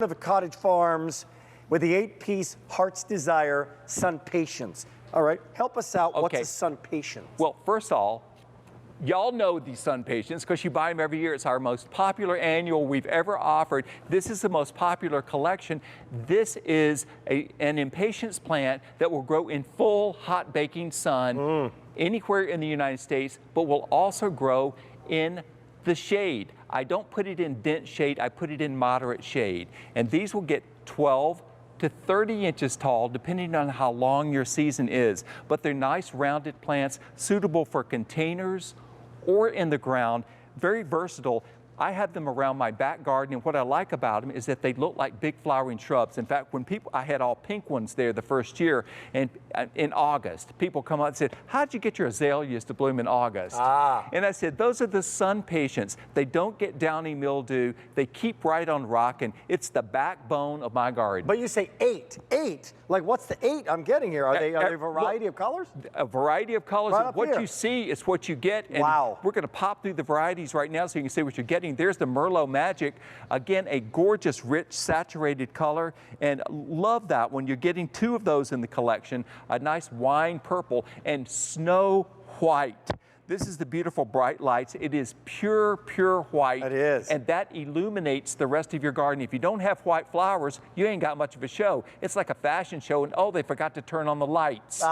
Of the Cottage Farms with the 8-piece Heart's Desire SunPatiens. All right, help us out. Okay. What's a SunPatiens? Well, first of all, y'all know these SunPatiens because you buy them every year. It's our most popular annual we've ever offered. This is the most popular collection. This is an impatiens plant that will grow in full hot baking sun anywhere in the United States, but will also grow in the shade. I don't put it in dense shade, I put it in moderate shade. And these will get 12 to 30 inches tall, depending on how long your season is. But they're nice rounded plants, suitable for containers or in the ground, very versatile. I have them around my back garden, and what I like about them is that they look like big flowering shrubs. In fact, when I had all pink ones there the first year, and in August, people come up and said, how'd you get your azaleas to bloom in August? And I said, those are the SunPatiens. They don't get downy mildew. They keep right on rocking. It's the backbone of my garden. But you say eight. Like, what's the 8 I'm getting here? Are they a variety of colors? A variety of colors. Right up what here. You see is what you get. And wow. We're going to pop through the varieties right now so you can see what you're getting. There's the Merlot Magic. Again, a gorgeous, rich, saturated color. And love that when you're getting 2 of those in the collection, a nice wine purple and snow white. This is the beautiful bright lights. It is pure white. It is. And that illuminates the rest of your garden. If you don't have white flowers, you ain't got much of a show. It's like a fashion show, and oh, they forgot to turn on the lights.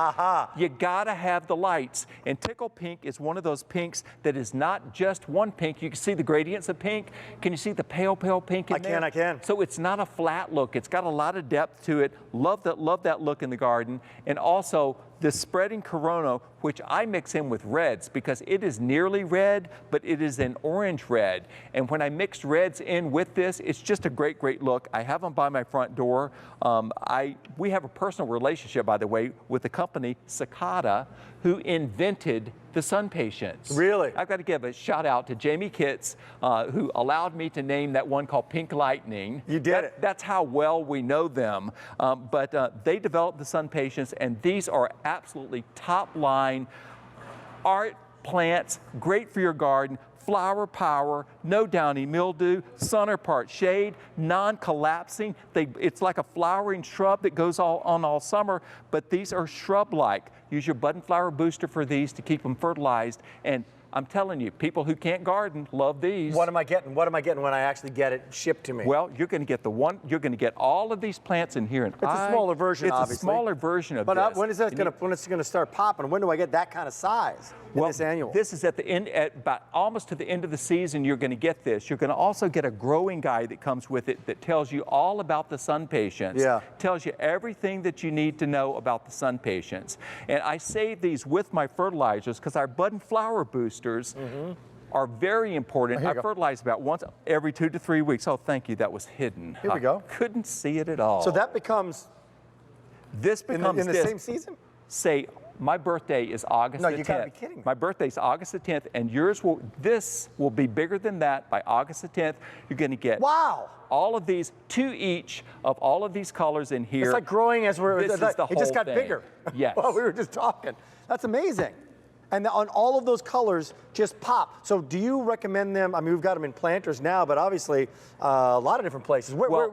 You gotta have the lights. And Tickle Pink is one of those pinks that is not just one pink. You can see the gradients of pink. Can you see the pale pink in there? I can. So it's not a flat look. It's got a lot of depth to it. Love that look in the garden. And also, the spreading Corona, which I mix in with reds because it is nearly red, but it is an orange red. And when I mix reds in with this, it's just a great look. I have them by my front door. We have a personal relationship, by the way, with the company Cicada, who invented the SunPatiens. Really? I've got to give a shout out to Jamie Kitts, who allowed me to name that one called Pink Lightning. You did it. That's how well we know them. But they developed the SunPatiens, and these are absolutely top line art plants, great for your garden. Flower power, no downy mildew, sun or part shade, non-collapsing. It's like a flowering shrub that goes on all summer, but these are shrub-like. Use your bud and flower booster for these to keep them fertilized. And I'm telling you, people who can't garden love these. What am I getting? What am I getting when I actually get it shipped to me? Well, you're going to get you're going to get all of these plants in here. And it's a smaller version, obviously. It's a smaller version of this. But when is that when it's going to start popping? When do I get that kind of size in this annual? This is at the end, about almost to the end of the season, you're going to get this. You're going to also get a growing guide that comes with it that tells you all about the SunPatiens. Yeah. Tells you everything that you need to know about the SunPatiens. And I save these with my fertilizers because our bud and flower boosters are very important. I fertilize about once every 2 to 3 weeks. Oh, thank you. That was hidden. Here we go. I couldn't see it at all. So that becomes this becomes in the same season? Say, my birthday is August the 10th. No, you gotta be kidding me. My birthday is August the 10th, and this will be bigger than that by August the 10th. You're going to get all of these, 2 each of all of these colors in here. It's like growing as we're. This is the whole it just got thing. bigger. Yes. Well, we were just talking. That's amazing. And on all of those colors just pop. So do you recommend them? I mean, we've got them in planters now, but obviously a lot of different places. Where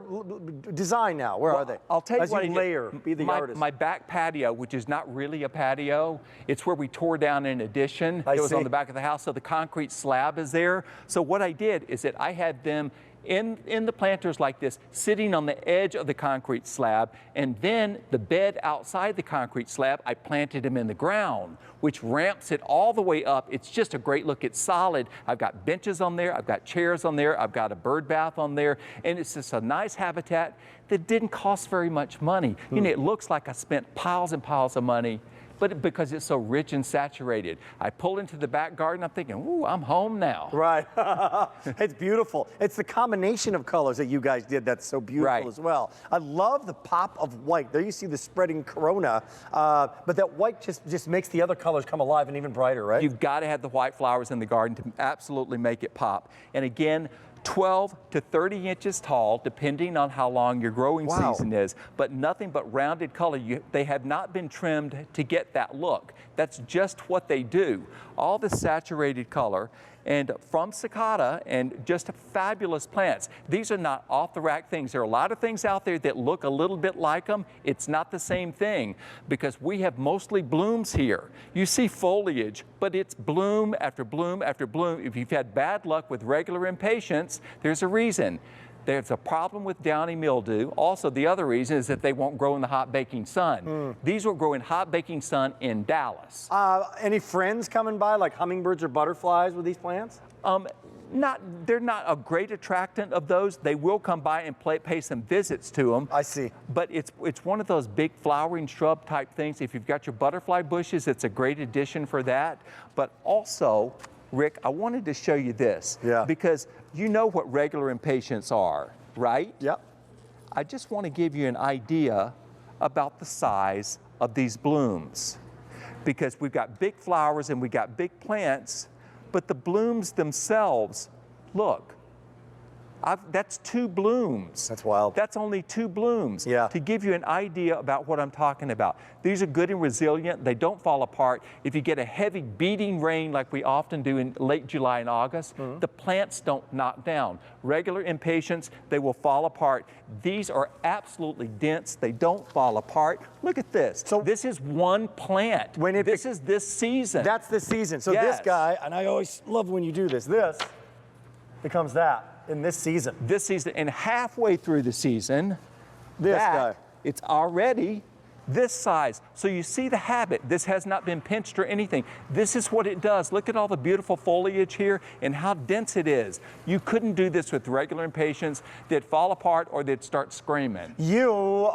design now? Where are they? I'll tell you as what you layer, be the artist. My back patio, which is not really a patio, it's where we tore down an addition. It was on the back of the house, so the concrete slab is there. So what I did is that I had them in the planters like this, sitting on the edge of the concrete slab, and then the bed outside the concrete slab, I planted them in the ground, which ramps it all the way up. It's just a great look. It's solid. I've got benches on there. I've got chairs on there. I've got a bird bath on there, and it's just a nice habitat that didn't cost very much money. You know, it looks like I spent piles and piles of money, but because it's so rich and saturated. I pull into the back garden, I'm thinking, ooh, I'm home now. Right. It's beautiful. It's the combination of colors that you guys did that's so beautiful as well. I love the pop of white. There you see the spreading Corona, but that white just makes the other colors come alive and even brighter, right? You've got to have the white flowers in the garden to absolutely make it pop. And again, 12 to 30 inches tall, depending on how long your growing season is, but nothing but rounded color. They have not been trimmed to get that look. That's just what they do. All the saturated color. and from Cicada, and just fabulous plants. These are not off-the-rack things. There are a lot of things out there that look a little bit like them. It's not the same thing because we have mostly blooms here. You see foliage, but it's bloom after bloom after bloom. If you've had bad luck with regular impatiens, there's a reason. There's a problem with downy mildew. Also, the other reason is that they won't grow in the hot baking sun. These will grow in hot baking sun in Dallas. Any friends coming by, like hummingbirds or butterflies with these plants? They're not a great attractant of those. They will come by and pay some visits to them. I see. But it's one of those big flowering shrub type things. If you've got your butterfly bushes, it's a great addition for that. But also, Rick, I wanted to show you this. Yeah. Because you know what regular impatiens are, right? Yep. I just want to give you an idea about the size of these blooms. Because we've got big flowers and we've got big plants, but the blooms themselves, look, that's 2 blooms. That's wild. That's only 2 blooms. Yeah. To give you an idea about what I'm talking about. These are good and resilient. They don't fall apart. If you get a heavy beating rain like we often do in late July and August, the plants don't knock down. Regular impatiens, they will fall apart. These are absolutely dense. They don't fall apart. Look at this. So this is one plant. This is this season. That's the season. So Yes. this guy, and I always love when you do this, this becomes that. In this season. This season, and halfway through the season, This guy. it's already this size. So you see the habit. This has not been pinched or anything. This is what it does. Look at all the beautiful foliage here and how dense it is. You couldn't do this with regular impatiens. They'd fall apart or they'd start screaming. You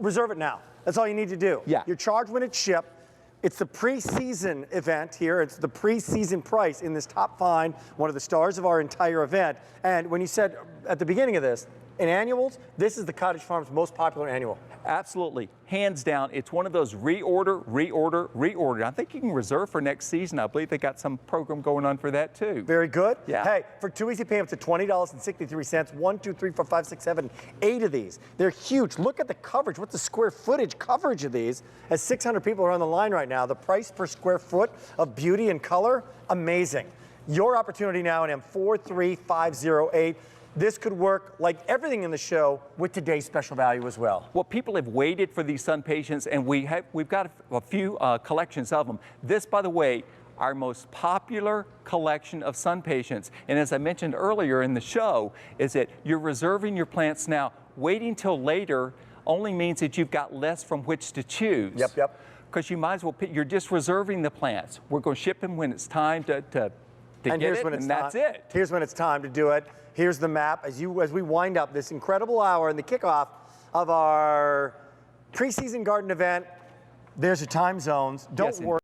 reserve it now. That's all you need to do. Yeah. You're charged when it's shipped. It's the pre-season event here. It's the pre-season price in this top find, one of the stars of our entire event. And when you said at the beginning of this, in annuals, this is the Cottage Farm's most popular annual. Absolutely. Hands down, it's one of those reorder, reorder, reorder. I think you can reserve for next season. I believe they got some program going on for that too. Very good. Yeah. Hey, for 2 easy payments of $20.63, 1, 2, 3, 4, 5, 6, 7, 8 of these. They're huge. Look at the coverage. What's the square footage coverage of these? As 600 people are on the line right now, the price per square foot of beauty and color, amazing. Your opportunity now in M43508. This could work like everything in the show with today's special value as well. Well, people have waited for these SunPatiens, and we've got a few collections of them. This, by the way, our most popular collection of SunPatiens. And as I mentioned earlier in the show, is that you're reserving your plants now. Waiting till later only means that you've got less from which to choose. Yep. Because you might as well pick, you're just reserving the plants. We're going to ship them when it's time to get it, and that's it. Here's when it's time to do it. Here's the map as we wind up this incredible hour and the kickoff of our preseason garden event. There's your time zones. Don't worry.